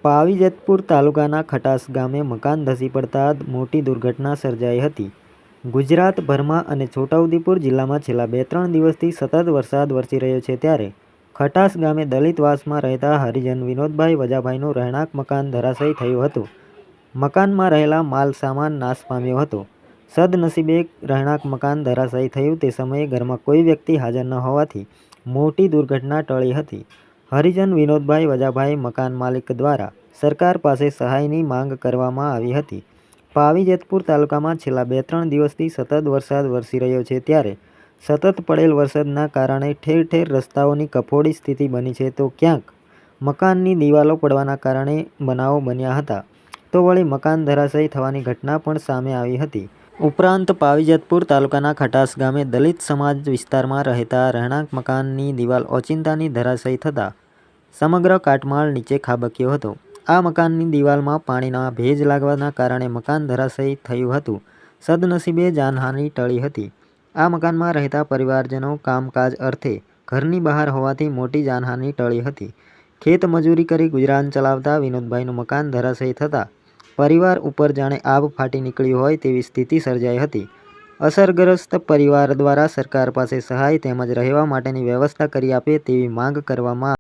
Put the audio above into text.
પાવી જેતપુર તાલુકાના ખટાસ ગામે મકાન ધસી પડતા મોટી દુર્ઘટના સર્જાઈ હતી. ગુજરાતભરમાં અને છોટાઉદેપુર જિલ્લામાં છેલ્લા 2-3 દિવસથી સતત વરસાદ વરસી રહ્યો છે ત્યારે ખટાસ ગામે દલિતવાસમાં રહેતા હરિજન વિનોદભાઈ વજાભાઈનું રહેણાંક મકાન ધરાશાયી થયું હતું. મકાનમાં રહેલા માલ સામાન નાશ પામ્યો હતો. સદનસીબે રહેણાંક મકાન ધરાશાયી થયું તે સમયે ઘરમાં કોઈ વ્યક્તિ હાજર ન હોવાથી મોટી દુર્ઘટના ટળી હતી. હરિજન વિનોદભાઈ વજાભાઈ મકાન માલિક દ્વારા સરકાર પાસે સહાયની માંગ કરવામાં આવી હતી. પાવી જેતપુર તાલુકામાં છેલ્લા 2-3 દિવસથી સતત વરસાદ વરસી રહ્યો છે ત્યારે સતત પડેલ વરસાદના કારણે ઠેર ઠેર રસ્તાઓની કફોડી સ્થિતિ બની છે તો ક્યાંક મકાનની દિવાલો પડવાના કારણે બનાવો બન્યા હતા તો વળી મકાન ધરાશાયી થવાની ઘટના પણ સામે આવી હતી. ઉપરાંત પાવી જેતપુર તાલુકાના ખટાસ ગામે દલિત સમાજ વિસ્તારમાં રહેતા રહેણાંક મકાનની દિવાલ ઓચિંતાની ધરાશાયી થતાં સમગ્ર કાટમાળ નીચે ખાબક્યો હતો. આ મકાનની દિવાલમાં પાણીના ભેજ લાગવાના કારણે મકાન ધરાશાયી થયું હતું. સદનસીબે જાનહાનિ ટળી હતી. આ મકાનમાં રહેતા પરિવારજનો કામકાજ અર્થે ઘરની બહાર હોવાથી મોટી જાનહાનિ ટળી હતી. ખેત મજૂરી કરી ગુજરાન ચલાવતા વિનોદભાઈનું મકાન ધરાશાયી થતાં પરિવાર ઉપર જાણે આભ ફાટી નીકળ્યું હોય તેવી સ્થિતિ સર્જાઈ હતી. અસરગ્રસ્ત પરિવાર દ્વારા સરકાર પાસે સહાય તેમજ રહેવા માટેની વ્યવસ્થા કરી આપે તેવી માંગ કરવામાં